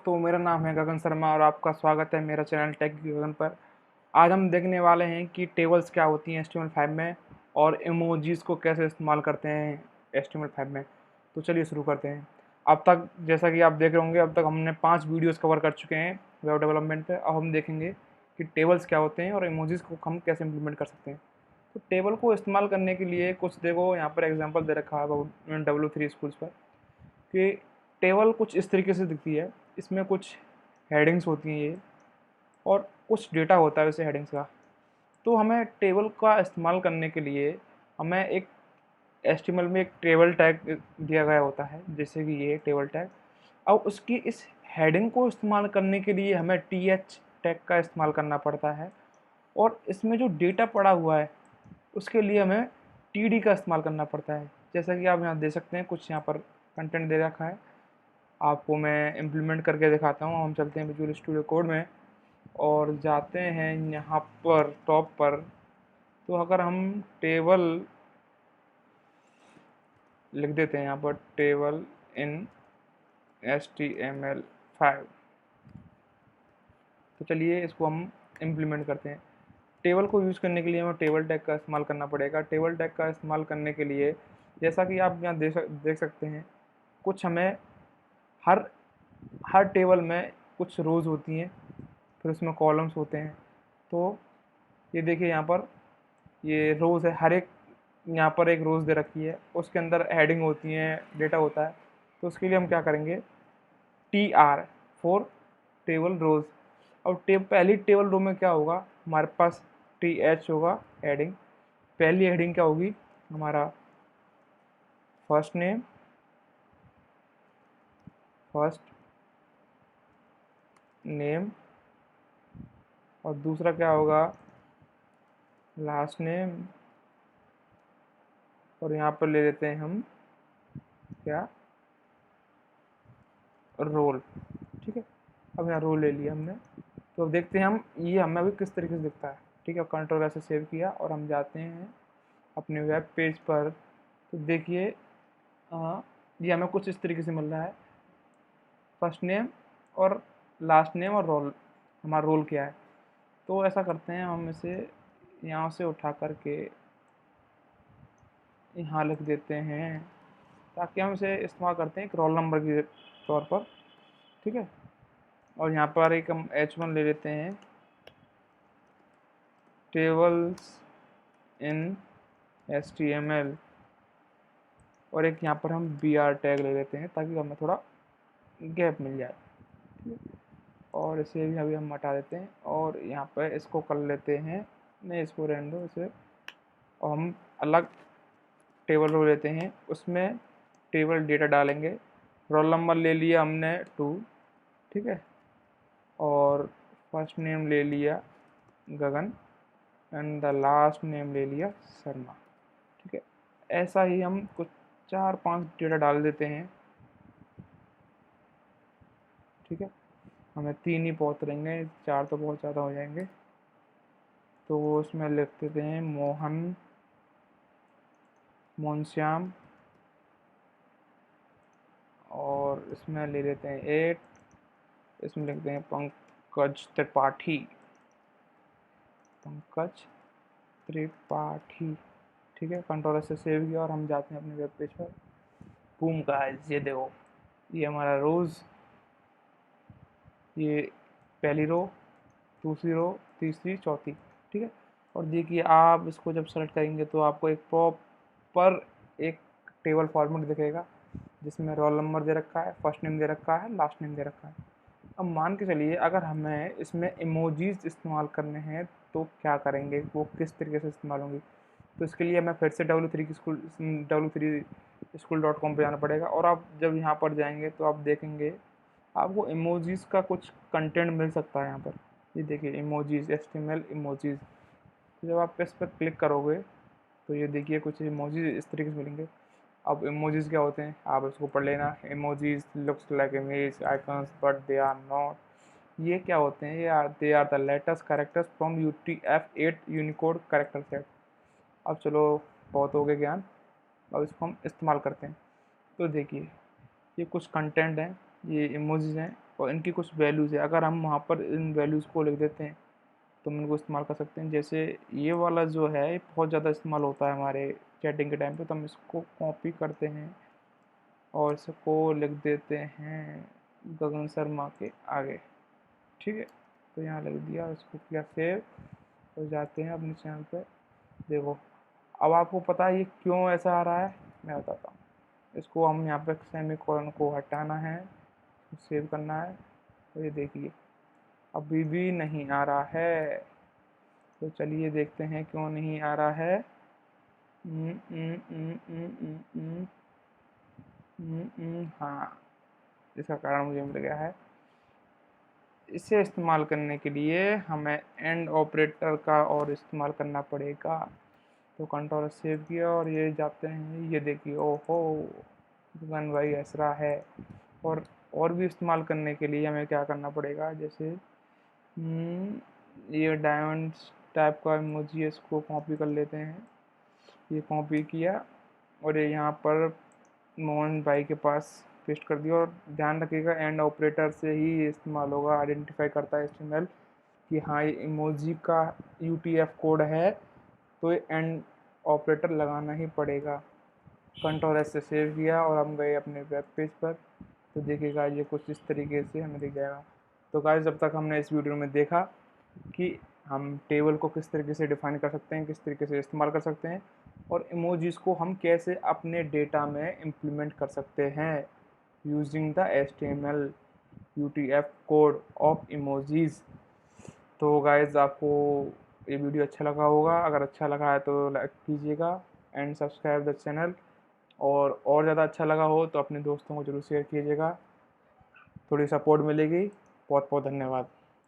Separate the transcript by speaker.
Speaker 1: दोस्तों, मेरा नाम है गगन शर्मा और आपका स्वागत है मेरा चैनल टेक गगन पर। आज हम देखने वाले हैं कि टेबल्स क्या होती हैं HTML5 में और इमोजीज़ को कैसे इस्तेमाल करते हैं HTML5 में। तो चलिए शुरू करते हैं। अब तक जैसा कि आप देख रहे होंगे, अब तक हमने 5 वीडियोज़ कवर कर चुके हैं वेब डेवलपमेंट पे। अब हम देखेंगे कि टेबल्स क्या होते हैं और इमोजीज़ को हम कैसे इम्प्लीमेंट कर सकते हैं। तो टेबल को इस्तेमाल करने के लिए कुछ देखो, यहाँ पर एग्जाम्पल दे रखा है W3 स्कूल्स पर कि टेबल कुछ इस तरीके से दिखती है। इसमें कुछ हेडिंग्स होती हैं ये, और कुछ डेटा होता है वैसे हेडिंग्स का। तो हमें टेबल का इस्तेमाल करने के लिए हमें एक HTML में एक टेबल टैग दिया गया होता है, जैसे कि ये टेबल टैग। अब उसकी इस हेडिंग को इस्तेमाल करने के लिए हमें TH टैग का इस्तेमाल करना पड़ता है, और इसमें जो डेटा पड़ा हुआ है उसके लिए हमें TD का इस्तेमाल करना पड़ता है। जैसा कि आप यहाँ देख सकते हैं, कुछ यहाँ पर कंटेंट दे रखा है, आपको मैं इम्प्लीमेंट करके दिखाता हूँ। हम चलते हैं विजुअल स्टूडियो कोड में और जाते हैं यहाँ पर टॉप पर। तो अगर हम टेबल लिख देते हैं यहाँ पर, टेबल इन HTML5, तो चलिए इसको हम इम्प्लीमेंट करते हैं। टेबल को यूज़ करने के लिए हमें टेबल टैग का इस्तेमाल करना पड़ेगा। टेबल टैग का इस्तेमाल करने के लिए जैसा कि आप यहाँ देख सकते हैं, कुछ हमें हर हर टेबल में कुछ रोज़ होती हैं, फिर उसमें कॉलम्स होते हैं। तो ये देखिए यहाँ पर ये रोज़ है, हर एक यहाँ पर एक रोज़ दे रखी है, उसके अंदर हेडिंग होती है, डेटा होता है। तो उसके लिए हम क्या करेंगे, TR फॉर टेबल रोज़। अब पहली टेबल रो में क्या होगा, हमारे पास TH होगा हेडिंग। पहली हेडिंग क्या होगी, हमारा फर्स्ट नेम, और दूसरा क्या होगा, लास्ट नेम, और यहाँ पर ले लेते हैं हम क्या, रोल। ठीक है, अब यहाँ रोल ले लिया हमने। तो अब देखते हैं हम ये हमें अभी किस तरीके से दिखता है। ठीक है, कंट्रोल ऐसे सेव किया और हम जाते हैं अपने वेब पेज पर। तो देखिए ये हमें कुछ इस तरीके से मिल रहा है, फर्स्ट नेम और लास्ट नेम और रोल, हमारा रोल क्या है। तो ऐसा करते हैं, हम इसे यहाँ से उठा करके यहाँ लिख देते हैं, ताकि हम इसे इस्तेमाल करते हैं एक रोल नंबर के तौर पर। ठीक है, और यहाँ पर एक हम H1 ले लेते हैं, टेबल्स इन HTML, और एक यहाँ पर हम BR टैग ले लेते हैं ताकि हमें थोड़ा गैप मिल जाए। ठीक है, और इसे भी अभी हम हटा देते हैं और यहाँ पर इसको कर लेते हैं, नहीं इसको रहने दो इसे, और हम अलग टेबल रो लेते हैं, उसमें टेबल डेटा डालेंगे। रोल नंबर ले लिया हमने 2, ठीक है, और फर्स्ट नेम ले लिया गगन, एंड द लास्ट नेम ले लिया शर्मा। ठीक है, ऐसा ही हम कुछ 4-5 डेटा डाल देते हैं। ठीक है, हमें 3 ही बहुत रहेंगे, 4 तो बहुत ज़्यादा हो जाएंगे। तो उसमें लिख देते हैं मोहनश्याम, और इसमें ले लेते हैं 8, इसमें लिखते हैं पंकज त्रिपाठी। ठीक है, कंट्रोल से सेव किया और हम जाते हैं अपने वेब पेज पर। बूम गाइस, ये देखो, ये हमारा रोज़, ये पहली रो, दूसरी रो, तीसरी, चौथी। ठीक है, और देखिए आप इसको जब सेलेक्ट करेंगे तो आपको एक प्रॉपर एक टेबल फॉर्मेट दिखेगा, जिसमें रोल नंबर दे रखा है, फर्स्ट नेम दे रखा है, लास्ट नेम दे रखा है। अब मान के चलिए अगर हमें इसमें इमोजीज इस्तेमाल करने हैं तो क्या करेंगे, वो किस तरीके से इस्तेमाल होंगी। तो इसके लिए हमें फिर से w3school.com पे जाना पड़ेगा, और आप जब यहाँ पर जाएंगे तो आप देखेंगे आपको इमोजीज का कुछ कंटेंट मिल सकता है यहाँ पर। ये देखिए इमोजीज, HTML इमोजीज। तो जब आप इस पर क्लिक करोगे तो ये देखिए कुछ इमोजीज इस तरीके से मिलेंगे। अब इमोजीज क्या होते हैं आप इसको पढ़ लेना। Emojis looks like image icons but they are not. ये क्या होते हैं, ये they are the latest characters from UTF-8 Unicode character set. अब चलो, बहुत हो गया ज्ञान, अब इसको हम इस्तेमाल करते हैं। तो देखिए ये कुछ कंटेंट हैं, ये इमोजीज हैं, और इनकी कुछ वैल्यूज़ है। अगर हम वहाँ पर इन वैल्यूज़ को लिख देते हैं तो हम इनको इस्तेमाल कर सकते हैं। जैसे ये वाला जो है ये बहुत ज़्यादा इस्तेमाल होता है हमारे चैटिंग के टाइम पे, तो हम इसको कॉपी करते हैं और इसको लिख देते हैं गगन शर्मा के आगे। ठीक है, तो यहाँ लिख दिया, इसको किया सेव। तो जाते हैं अपने चैनल पे। देखो अब आपको पता है ये क्यों ऐसा आ रहा है, मैं बताता हूँ। इसको हम यहाँ पे सेमीकोलन को हटाना है, सेव करना है। तो ये देखिए अभी भी नहीं आ रहा है। तो चलिए देखते हैं क्यों नहीं आ रहा है। हाँ, इसका कारण मुझे मिल गया है। इसे इस्तेमाल करने के लिए हमें एंड ऑपरेटर का और इस्तेमाल करना पड़ेगा। तो कंट्रोल सेव किया और ये जाते हैं, ये देखिए ओहो गगन भाई ऐसा है। और भी इस्तेमाल करने के लिए हमें क्या करना पड़ेगा, जैसे ये डायमंड टाइप का इमोजी है, इसको कॉपी कर लेते हैं। ये कॉपी किया और ये यहाँ पर मोहन भाई के पास पेस्ट कर दिया। और ध्यान रखिएगा एंड ऑपरेटर से ही इस्तेमाल होगा, आइडेंटिफाई करता है HTML कि हाँ ये इमोजी का UTF कोड है, तो ये एंड ऑपरेटर लगाना ही पड़ेगा। कंट्रोल S से सेव किया और हम गए अपने वेब पेज पर। तो देखिएगा ये कुछ इस तरीके से हमें दिख जाएगा। तो गाइस जब तक हमने इस वीडियो में देखा कि हम टेबल को किस तरीके से डिफाइन कर सकते हैं, किस तरीके से इस्तेमाल कर सकते हैं, और इमोजीज को हम कैसे अपने डेटा में इम्प्लीमेंट कर सकते हैं using the HTML UTF code of emojis. तो गाइस आपको ये वीडियो अच्छा लगा होगा, अगर अच्छा लगा है तो लाइक कीजिएगा एंड सब्सक्राइब द चैनल। और ज़्यादा अच्छा लगा हो तो अपने दोस्तों को जरूर शेयर कीजिएगा, थोड़ी सपोर्ट मिलेगी। बहुत बहुत धन्यवाद।